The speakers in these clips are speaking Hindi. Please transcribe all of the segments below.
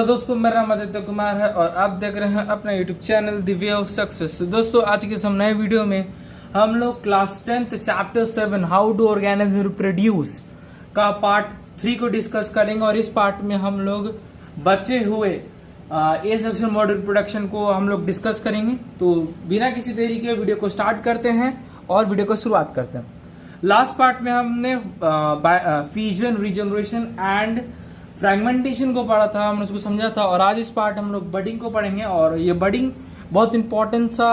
हेलो दोस्तों, मेरा नाम आदित्य कुमार है और आप देख रहे हैं अपना YouTube channel the way of success. दोस्तों, आज के इस नए वीडियो में हम लोग class 10th chapter 7 how to organise reproduce का पार्ट 3 को डिस्कस करेंगे। और इस पार्ट में हम लोग बचे हुए ए सेक्शन मोड रिप्रोडक्शन को हम लोग डिस्कस करेंगे। तो बिना किसी देरी के वीडियो को स्टार्ट करते हैं और वीडियो को शुरुआत करते हैं। लास्ट पार्ट में हमने फ्यूजन, रीजनरेशन एंड फ्रैगमेंटेशन को पढ़ा था, हमने उसको समझा था। और आज इस पार्ट हम लोग बडिंग को पढ़ेंगे और ये बडिंग बहुत इंपॉर्टेंट सा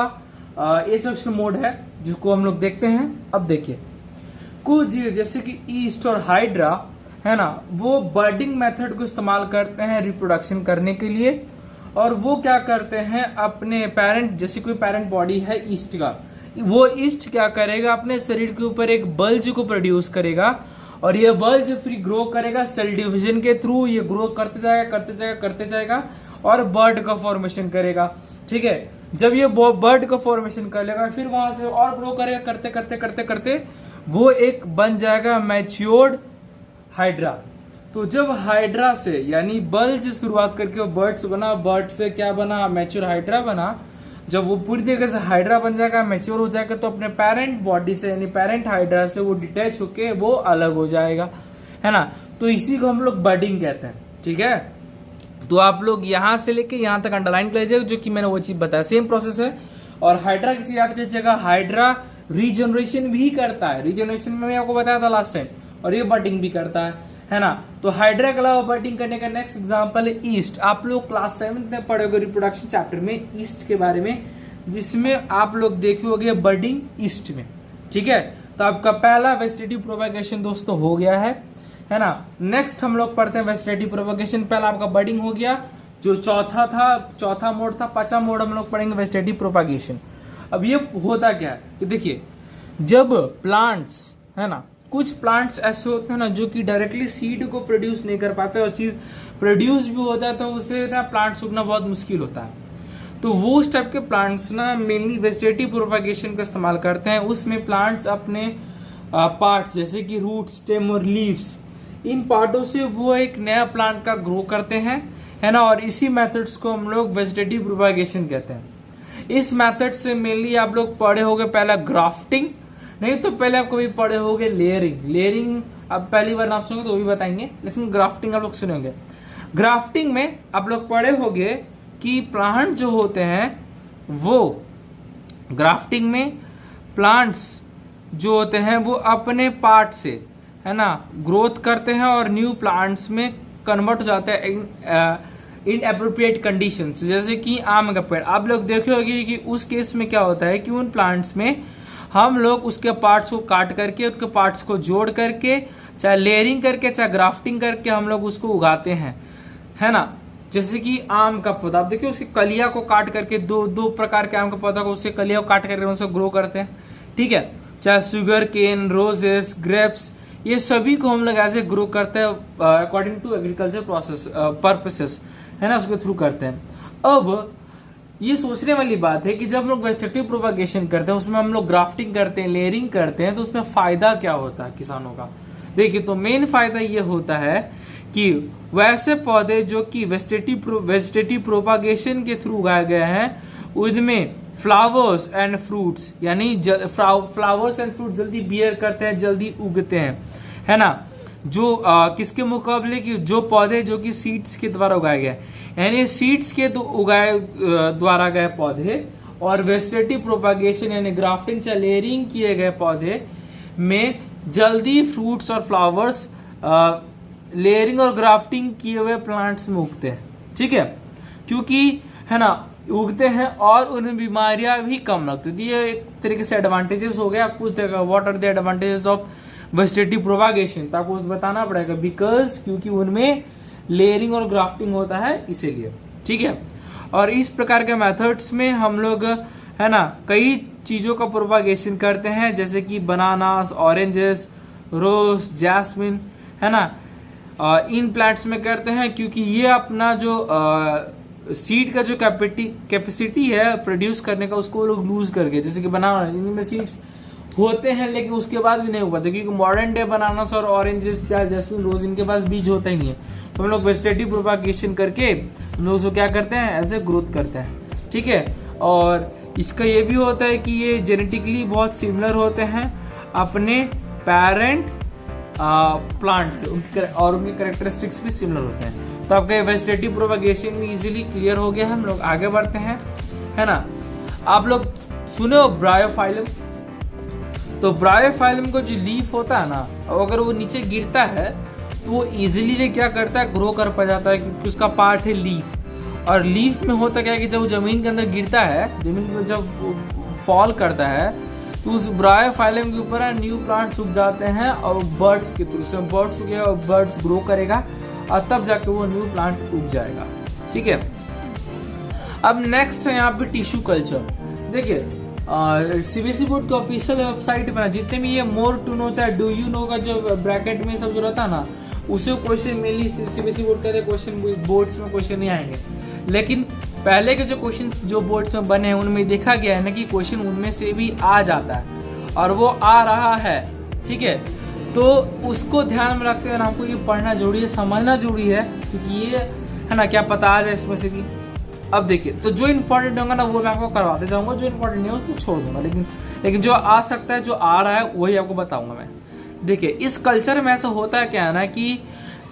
एसेक्शुअल मोड है जिसको हम लोग देखते हैं। अब देखिए, कुछ जीव जैसे कि ईस्ट और हाइड्रा है ना, वो बर्डिंग मेथड को इस्तेमाल करते हैं रिप्रोडक्शन करने के लिए। और वो क्या करते हैं, अपने पेरेंट, जैसे कोई पेरेंट बॉडी है ईस्ट का, वो ईस्ट क्या करेगा, अपने शरीर के ऊपर एक बल्ज को प्रोड्यूस करेगा और ये बल्ज फिर ग्रो करेगा सेल डिवीजन के थ्रू। ये ग्रो करते जाएगा और बर्ड का फॉर्मेशन करेगा। ठीक है, जब ये बर्ड का फॉर्मेशन कर लेगा फिर वहां से और ग्रो करेगा, करते वो एक बन जाएगा मैच्योर्ड हाइड्रा। तो जब हाइड्रा से यानी बल्ज शुरुआत करके वो बर्ड से बना, बर्ड से क्या बना, मैच्योर हाइड्रा बना। जब वो पूरी तरीके से हाइड्रा बन जाएगा, मैच्योर हो जाएगा, तो अपने पेरेंट बॉडी से यानी पेरेंट हाइड्रा से वो डिटैच होके वो अलग हो जाएगा, है ना। तो इसी को हम लोग बडिंग कहते हैं। ठीक है, तो आप लोग यहां से लेके यहां तक अंडरलाइन कर लीजिएगा, जो कि मैंने वो चीज बताया, सेम प्रोसेस है। और हाइड्रा की चीज याद कीजिएगा, हाइड्रा रीजनरेशन भी करता है। रीजनरेशन में मैं आपको बताया था लास्ट टाइम, और ये बडिंग भी करता है ना। तो हाइड्रा के अलावा बडिंग करने का नेक्स्ट एग्जांपल है ईस्ट। आप लोग क्लास 7 में पढ़ोगे रिप्रोडक्शन चैप्टर में ईस्ट के बारे में, जिसमें आप लोग देखोगे बडिंग ईस्ट में। ठीक है, तो आपका पहला वेजिटेटिव प्रोपेगेशन दोस्तों हो गया है ना। नेक्स्ट हम लोग पढ़ते हैं वेजिटेटिव प्रोपेगेशन। पहला आपका बडिंग हो गया, जो चौथा मोड था। 5वां मोड हम लोग पढ़ेंगे वेजिटेटिव प्रोपेगेशन। अब ये होता क्या है, देखिए, जब प्लांट्स है ना, कुछ प्लांट्स ऐसे होते हैं ना जो कि डायरेक्टली सीड को प्रोड्यूस नहीं कर पाते, और चीज प्रोड्यूस भी होता है तो उससे प्लांट्स उगना बहुत मुश्किल होता है। तो वो उस टाइप के प्लांट्स ना मेनली वेजिटेटिव प्रोपेगेशन का इस्तेमाल करते हैं। उसमें प्लांट्स अपने पार्ट्स जैसे कि रूट, स्टेम और लीव्स, इन पार्टों से वो एक नया प्लांट का ग्रो करते हैं, है ना। और इसी मेथड्स को हम लोग वेजिटेटिव प्रोपेगेशन कहते हैं। इस मेथड से मेनली आप लोग पढ़े होंगे पहला ग्राफ्टिंग, नहीं तो पहले आप कभी पढ़े होंगे लेयरिंग। लेयरिंग अब पहली बार आप सुनोगे तो वो भी बताएंगे, लेकिन ग्राफ्टिंग आप लोग सुनेंगे। ग्राफ्टिंग में आप लोग पढ़े होंगे कि प्लांट जो होते हैं वो ग्राफ्टिंग में प्लांट्स जो होते हैं वो अपने पार्ट से, है ना, ग्रोथ करते हैं और न्यू प्लांट्स में कन्वर्ट हो जाते हैं इन एप्रोप्रिएट कंडीशंस। जैसे कि आम का पेड़ आप लोग देखे होंगे कि उस केस में क्या होता है कि उन प्लांट्स में हम लोग उसके पार्ट्स को काट करके, उसके पार्ट्स को जोड़ करके, चाहे लेयरिंग करके चाहे ग्राफ्टिंग करके हम लोग उसको उगाते हैं, है ना। जैसे कि आम का पौधा आप देखिए, उसकी कलिया को काट करके, दो प्रकार के आम का पौधा को उससे कलिया को काट करके उसे ग्रो करते हैं। ठीक है, चाहे शुगर केन, रोजेस, ग्रेप्स, ये सभी को हम लोग ऐसे ग्रो करते हैं according to agriculture process purposes, है ना, उसके थ्रू करते हैं। अब ये सोचने वाली बात है कि जब हम लोग वेजिटेटिव प्रोपेगेशन करते हैं, उसमें हम लोग ग्राफ्टिंग करते हैं, लेयरिंग करते हैं, तो उसमें फायदा क्या होता है किसानों का। देखिए, तो मेन फायदा ये होता है कि वैसे पौधे जो कि वेजिटेटिव प्रोपेगेशन के थ्रू उगाए गए हैं, उनमें फ्लावर्स एंड फ्रूट्स यानी फ्लावर्स एंड फ्रूट जल्दी बियर करते हैं, जल्दी उगते हैं, है ना। जो किसके मुकाबले की जो पौधे जो कि सीड्स के द्वारा उगाए गए, यानी सीड्स के द्वारा गए पौधे और वेजिटेटिव प्रोपेगेशन यानी ग्राफ्टिंग या लेयरिंग किए गए पौधे में जल्दी फ्रूट्स और फ्लावर्स लेयरिंग और ग्राफ्टिंग किए हुए प्लांट्स में उगते हैं। ठीक है, क्योंकि है ना उगते हैं और उनमें बीमारियां भी कम लगती है। ये एक तरीके से एडवांटेजेस हो गया। पूछ देगा what are the advantages of vegetative propagation, तो आपको बताना पड़ेगा बिकॉज क्योंकि उनमें लेयरिंग और ग्राफ्टिंग होता है इसीलिए। ठीक है, और इस प्रकार के मेथड्स में हम लोग, है ना, कई चीजों का प्रोपेगेशन करते हैं, जैसे कि बनानास, ऑरेंजेस, रोज, जैस्मिन, है ना, इन प्लांट्स में करते हैं क्योंकि ये अपना जो सीड का जो कैपेसिटी है प्रोड्यूस करने का, उसको लोग लूज करके, जैसे कि बनाना, इनमें सीड्स होते हैं, लेकिन उसके बाद भी नहीं हो पाते, क्योंकि मॉडर्न डे बनानास और ऑरेंजेस, जैस्मिन, रोज, इनके पास बीज होता ही नहीं है। तो हम लोग वेजिटेटिव प्रोपागेशन करके हम लोग उसको क्या करते हैं, ऐसे ग्रोथ करते हैं। ठीक है, और इसका ये भी होता है कि ये जेनेटिकली बहुत सिमिलर होते हैं अपने पेरेंट प्लांट से, और उनके कैरेक्टरिस्टिक्स भी सिमिलर होते हैं। तो आपका वेजिटेटिव प्रोपागेशन भी इजीली क्लियर हो गया है। हम लोग आगे बढ़ते हैं, है ना। आप लोग सुने हो ब्रायोफाइलम? तो ब्रायोफाइलम को जो लीफ होता है ना, अगर वो नीचे गिरता है तो वो इजीली क्या करता है, ग्रो कर पा जाता है, क्योंकि उसका पार्ट है लीफ। और लीफ में होता क्या है कि जब वो जमीन के अंदर गिरता है, जमीन में जब फॉल करता है, तो उस ब्रायोफाइलम के ऊपर न्यू प्लांट्स उग जाते हैं, और बर्ड्स के थ्रू से बर्ड्स उगेगा और बर्ड्स ग्रो करेगा, और तब जाके वो न्यू प्लांट उग जाएगा। ठीक है, अब नेक्स्ट है यहाँ पे टिश्यू कल्चर। देखिए सीबीएसई बोर्ड के ऑफिशियल वेबसाइट पे ना, जितने भी ये मोर टू नो चाहे डू यू नो का जो ब्रैकेट में सब जो रहता है ना, उसे क्वेश्चन मेनली सीबीएसई बोर्ड के क्वेश्चन बोर्ड्स में क्वेश्चन नहीं आएंगे। लेकिन पहले के जो क्वेश्चन जो बोर्ड्स में बने हैं उनमें देखा गया है ना कि क्वेश्चन उनमें से भी आ जाता है, और वो आ रहा है। ठीक है, तो उसको ध्यान में रखते हुए हमको ये पढ़ना जरूरी है, समझना जरूरी है, क्योंकि ये है ना क्या पता आ जाए इसमें से भी। अब देखिए, तो जो इम्पोर्टेंट होगा ना वो मैं आपको करवाते जाऊंगा, जो इम्पोर्टेंट नहीं है उसको छोड़ दूंगा, लेकिन जो आ सकता है, जो आ रहा है, वही आपको बताऊंगा मैं। देखिए इस कल्चर में ऐसा होता है क्या है ना कि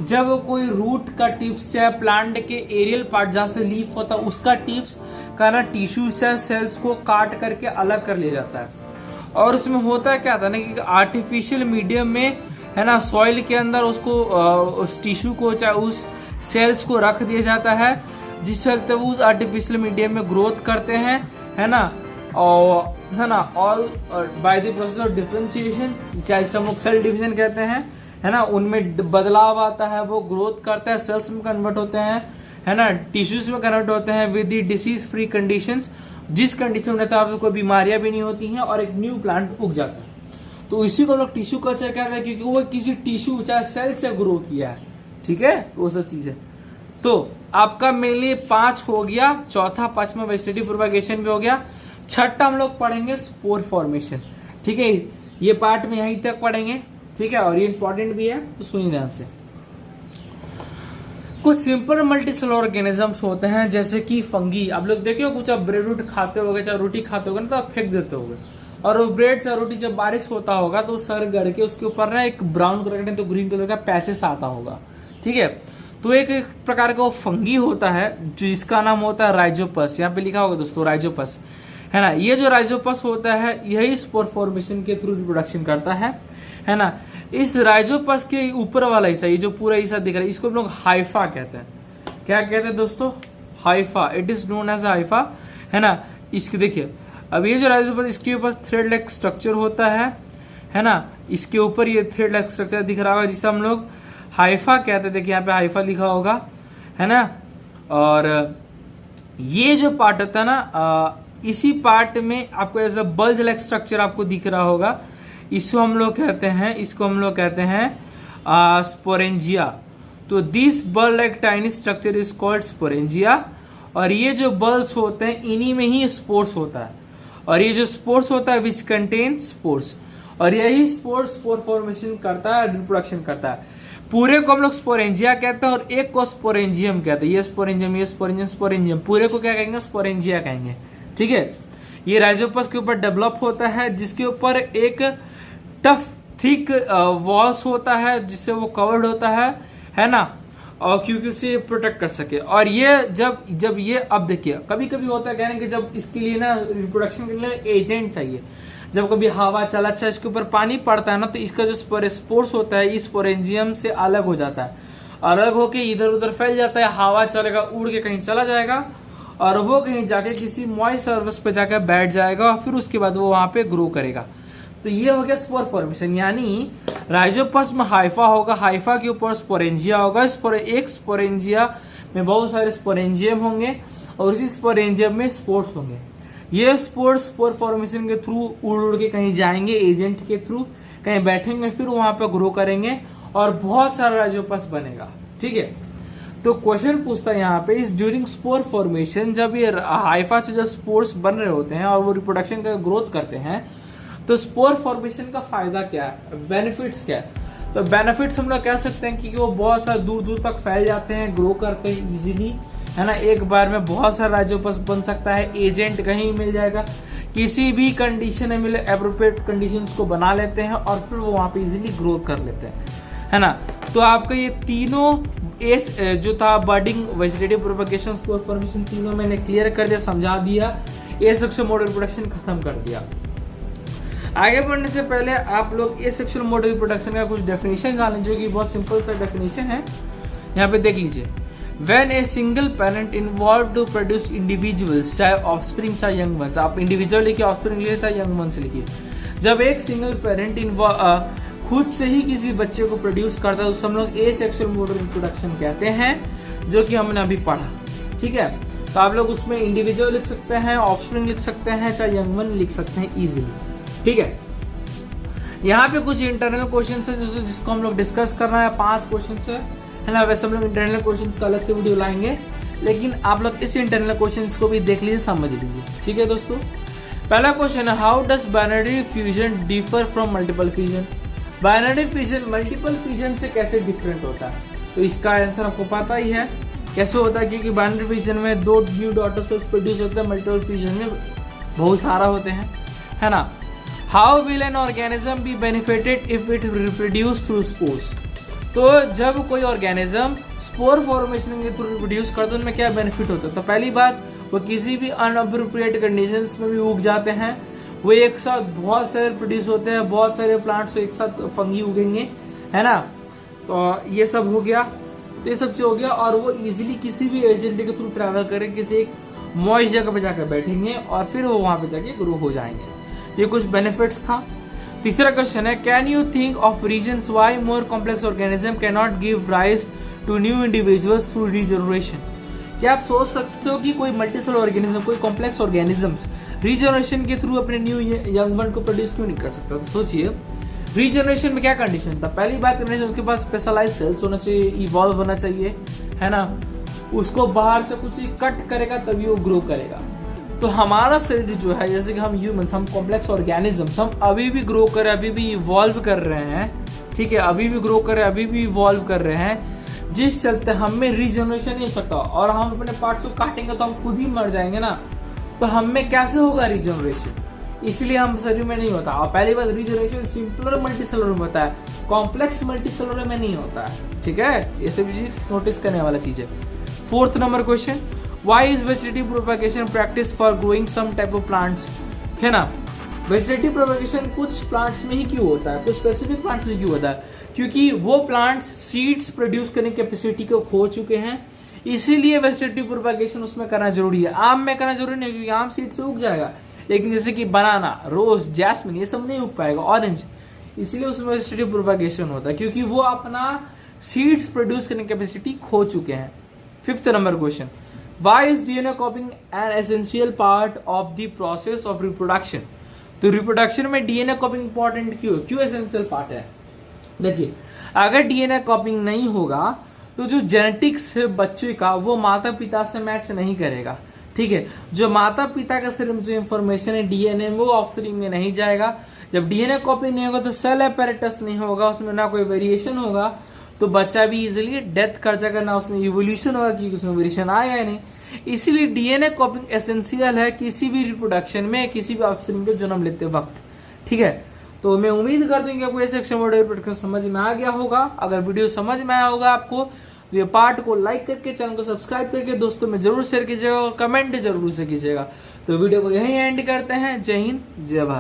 जब कोई रूट का टिप्स चाहे प्लांट के एरियल पार्ट जहाँ से लीफ होता है उसका टिप्स का ना टिश्यू से सेल्स को काट करके अलग कर लिया जाता है। और उसमें होता है क्या था ना कि आर्टिफिशियल मीडियम में, है ना, सॉइल के अंदर उसको उस टिश्यू को चाहे उस सेल्स को रख दिया जाता है, जिससे चलते वो उस आर्टिफिशियल मीडियम में ग्रोथ करते हैं, है ना, और by the process of differentiation, जैसे हम लोग सेल डिवीजन कहते हैं, है ना, उनमें बदलाव आता है, वो ग्रोथ करता है, सेल्स में कन्वर्ट होते हैं, है ना, टिश्यूज में कन्वर्ट होते हैं with the disease free conditions, जिस कंडीशन में आपको कोई बीमारियां भी नहीं होती हैं, और एक न्यू प्लांट उग जाता है। तो इसी को लोग टिश्यू कल्चर कहते हैं, क्योंकि वो किसी टिश्यू चाहे सेल से ग्रो किया है। ठीक है, वो सब चीज है। तो आपका मेनली 5 हो गया, चौथा 5वां वेजिटेटिव प्रोपागेशन भी हो गया। छठा हम लोग पढ़ेंगे स्पोर फॉर्मेशन। ठीक है, ये पार्ट में यहीं तक पढ़ेंगे। ठीक है, और ये इंपॉर्टेंट भी है, तो सुनिए ध्यान से। कुछ सिंपल मल्टीसेलुलर ऑर्गेनिजम्स होते हैं, जैसे कि फंगी। आप लोग देखिए, कुछ आप ब्रेड रूट खाते होगे चाहे रोटी खाते होगे ना, तो आप फेंक देते होगे, और वो ब्रेड या रोटी जब बारिश होता होगा तो सर गड़ के उसके ऊपर ना एक ब्राउन कलर का तो ग्रीन कलर का पैचेस आता होगा। ठीक है, तो एक प्रकार का वो फंगी होता है जिसका नाम होता है राइजोपस। यहाँ पे लिखा होगा दोस्तों राइजोपस, है ना। ये जो राइजोपस होता है यही स्पोर फॉर्मेशन के थ्रू रिप्रोडक्शन करता है ना। इस राइजोपस के ऊपर वाला हिस्सा, ये जो पूरा हिस्सा दिख रहा है, इसको हम लोग हाइफा कहते हैं। क्या कहते हैं दोस्तों? Hypha. It is known as hypha, है ना। इसके देखिए, अब ये जो राइजोपस, इसके ऊपर थ्रेड लाइक स्ट्रक्चर होता है ना। इसके ऊपर ये थ्रेड लाइक स्ट्रक्चर दिख रहा होगा, जिसे हम लोग हाइफा कहते हैं। देखिए यहाँ पे हाइफा लिखा होगा, है ना। और ये जो पार्ट होता है ना, इसी पार्ट में आपको as a bulge like structure आपको दिख रहा होगा। इसको हम लोग कहते हैं स्पोरेंजिया। तो this bulb like tiny structure is called sporangia. और ये जो बल्ब्स होते हैं इन्हीं में ही स्पोर्स होता है, और ये जो स्पोर्स होता है विच कंटेन स्पोर्स, और यही स्पोर फॉर्मेशन करता है, रिप्रोडक्शन करता है। पूरे को हम लोग स्पोरेंजिया कहते हैं, और एक को स्पोरेंजियम कहते हैं। ये स्पोरेंजियम, पूरे को क्या कहेंगे? स्पोरेंजिया कहेंगे। ठीक है, ये राइजोपस के ऊपर डेवलप होता है, जिसके ऊपर एक टफ थिक वॉल्स होता है, जिससे वो कवर्ड होता है ना, और क्योंकि उसे प्रोटेक्ट कर सके। और ये जब ये, अब देखिए, कभी कभी होता है कहने कि जब इसके लिए ना रिप्रोडक्शन के लिए एजेंट चाहिए, जब कभी हवा चला, अच्छा इसके ऊपर पानी पड़ता है ना, तो इसका जो स्पोर्स होता है इस स्पोरेंजियम से अलग हो जाता है, अलग होके इधर उधर फैल जाता है। हवा चलेगा, उड़ के कहीं चला जाएगा, और वो कहीं जाके किसी मॉइस्ट सर्फेस पे जाकर बैठ जाएगा, और फिर उसके बाद वो वहां पे ग्रो करेगा। तो ये हो गया स्पोर फॉर्मेशन, यानी राइजोपस में हाइफा होगा, हाइफा के ऊपर स्पोरेंजिया होगा। एक स्पोरेंजिया में बहुत सारे स्पोरेंजियम होंगे, और उसी स्पोरेंजियम में स्पोर्स होंगे। ये स्पोर फॉर्मेशन के थ्रू उड़ के कहीं जाएंगे, एजेंट के थ्रू कहीं बैठेंगे, फिर वहां पे ग्रो करेंगे, और बहुत सारा राइजोपस बनेगा। ठीक है, तो क्वेश्चन पूछता है यहाँ पे, इस ड्यूरिंग स्पोर फॉर्मेशन, जब ये हाइफा से जब स्पोर्स बन रहे होते हैं और वो रिप्रोडक्शन का ग्रोथ करते हैं, तो स्पोर फॉर्मेशन का फायदा क्या है, बेनिफिट्स क्या है? तो बेनिफिट्स हम लोग कह सकते हैं कि वो बहुत सारे दूर दूर तक फैल जाते हैं, ग्रो करते हैं इजीली, है ना। एक बार में बहुत सारे राज्यों पर बन सकता है, एजेंट कहीं मिल जाएगा, किसी भी कंडीशन में मिले एप्रोप्रिएट कंडीशंस को बना लेते हैं और फिर वो वहाँ पे इजीली ग्रो कर लेते हैं, है ना। तो आपका ये तीनों जो था बर्डिंग, वेजिटेटिव प्रोपगेशन, स्पोर फॉर्मेशन, तीनों मैंने क्लियर कर दिया, समझा दिया, एसेक्सुअल मोड रिप्रोडक्शन खत्म कर दिया। आगे बढ़ने से पहले आप लोग एसेक्सुअल मोड रिप्रोडक्शन का कुछ डेफिनेशन जान लीजिए, जो कि बहुत सिंपल सा डेफिनेशन है। यहाँ पे देख लीजिए, when a single parent involve to produce individuals, चाहे ऑफस्प्रिंग चाहे यंग वंस, आप इंडिविजुअल लिखिए, ऑफस्प्रिंग लिखिए, चाहे यंग वंस लिखिए। जब एक सिंगल पेरेंट खुद से ही किसी बच्चे को प्रोड्यूस करता है उस हम लोग एसेक्सुअल मोड रिप्रोडक्शन कहते हैं, जो कि हमने अभी पढ़ा, ठीक है। तो आप लोग उसमें इंडिविजुअल लिख सकते हैं, ऑफस्प्रिंग लिख सकते हैं, चाहे यंग वन लिख सकते हैं इजीली, ठीक है। यहाँ पे कुछ इंटरनल क्वेश्चन है जिसको हम लोग डिस्कस करना है, 5 क्वेश्चन है ना। वैसे हम लोग इंटरनल क्वेश्चन का अलग से वीडियो लाएंगे, लेकिन आप लोग इस इंटरनल क्वेश्चन को भी देख लीजिए, समझ लीजिए, ठीक है दोस्तों। पहला क्वेश्चन है, how does binary fusion differ from multiple fusion? Binary fusion multiple fusion से कैसे डिफरेंट होता है? तो इसका आंसर आपको पता ही है कैसे होता है, क्योंकि बाइनरी फ्यूजन में 2 न्यू डॉटर सेल्स प्रोड्यूस होते हैं, मल्टीपल फ्यूजन में बहुत सारा होते हैं, है ना। How will an organism be benefited if it reproduce through spores? तो जब कोई ऑर्गेनिज्म स्पोर फॉर्मेशन के थ्रू रिप्रोड्यूस करता है, उनमें क्या बेनिफिट होता है? तो पहली बात, वो किसी भी अनअप्रोप्रिएट कंडीशंस में भी उग जाते हैं, वो एक साथ बहुत सारे प्रोड्यूस होते हैं, बहुत सारे प्लांट्स एक साथ फंगी उगेंगे, है ना। तो ये सब हो गया, तो ये सब चीज हो गया, और वो इजीली किसी भी एजेंट के थ्रू ट्रैवल करें, किसी एक मॉइस्ट जगह पे जाकर बैठेंगे और फिर वो वहां पे जाके ग्रो हो जाएंगे। ये कुछ बेनिफिट्स था। तीसरा क्वेश्चन है, can you think of reasons why more complex organism can not give rise to new individuals through regeneration? क्या आप सोच सकते हो कि कोई मल्टीसेल ऑर्गेनिज्म, कोई कॉम्प्लेक्स ऑर्गेनिजम्स रीजनरेशन के थ्रू अपने न्यू यंग वन को प्रोड्यूस क्यों नहीं कर सकता? तो सोचिए, रीजनरेशन में क्या कंडीशन था? पहली बात करने से उसके पास स्पेशलाइज्ड सेल्स होना चाहिए, इवॉल्व होना चाहिए, है ना। उसको बाहर से कुछ कट करेगा तभी वो ग्रो करेगा। तो हमारा शरीर जो है, जैसे कि हम ह्यूमंस, हम कॉम्प्लेक्स ऑर्गेनिजम्स, हम अभी भी ग्रो कर रहे हैं, अभी भी इवॉल्व कर रहे हैं, ठीक है, अभी भी ग्रो कर रहे हैं, अभी भी इवॉल्व कर रहे हैं, जिस चलते हमें रीजनरेशन नहीं हो सकता, और हम अपने पार्ट्स को काटेंगे तो हम खुद ही मर जाएंगे ना। तो हमें कैसे होगा रीजनरेशन? इसलिए हम शरीर में नहीं होता। और पहली बात, रीजनरेशन सिंपलर मल्टीसेलुलर में होता है, कॉम्प्लेक्स मल्टीसेलुलर में नहीं होता है, ठीक है। ये सब चीज नोटिस करने वाला चीज है। 4th number question, why is vegetative propagation practice for growing some type of plants? है ना, वेजिटेटिव प्रोपगेशन कुछ प्लांट्स में ही क्यों होता है, कुछ स्पेसिफिक प्लांट्स में क्यों होता है? क्योंकि वो प्लांट्स सीड्स प्रोड्यूस करने की कैपेसिटी को खो चुके हैं, इसीलिए वेजिटेटिव प्रोपगेशन उसमें करना जरूरी है। आम में करना जरूरी नहीं, क्योंकि आम सीड से उग जाएगा, लेकिन जैसे कि बनाना, रोज, जैस्मिन, ये सब नहीं उग पाएगा, ऑरेंज, इसलिए उसमें वेजिटेटिव प्रोपगेशन होता है, क्योंकि वो अपना सीड्स प्रोड्यूस करने की कैपेसिटी खो चुके हैं। 5th number question, why is DNA कॉपिंग an essential part of the process of reproduction? तो रिप्रोडक्शन में डीएनए कॉपिंग इंपॉर्टेंट क्यों एसेंशियल पार्ट है? देखिए, अगर डीएनए कॉपिंग नहीं होगा तो जो जेनेटिक्स है बच्चे का, वो माता पिता से मैच नहीं करेगा, ठीक है। जो माता पिता का शरीर में जो इंफॉर्मेशन है डीएनए में, वो ऑफस्प्रिंग में नहीं जाएगा। जब डीएनए कॉपी नहीं होगा तो सेल एपेरेटस नहीं होगा, उसमें ना कोई वेरिएशन होगा, तो बच्चा भी इजीली डेथ कर जाएगा, ना उसमें इवोल्यूशन होगा, क्योंकि उसमें वेरिएशन आएगा ही नहीं। इसीलिए डीएनए कॉपिंग एसेंशियल है किसी भी रिप्रोडक्शन में, किसी भी ऑफस्प्रिंग को जन्म लेते वक्त, ठीक है। तो मैं उम्मीद कर दूंगी आपको एसेक्सुअल मोड रिप्रोडक्शन समझ में आ गया होगा। अगर वीडियो समझ में आया होगा आपको, तो ये पार्ट को लाइक करके, चैनल को सब्सक्राइब करके दोस्तों में जरूर शेयर कीजिएगा और कमेंट जरूर से कीजिएगा। तो वीडियो को यहीं एंड करते हैं। जय हिंद, जय भारत।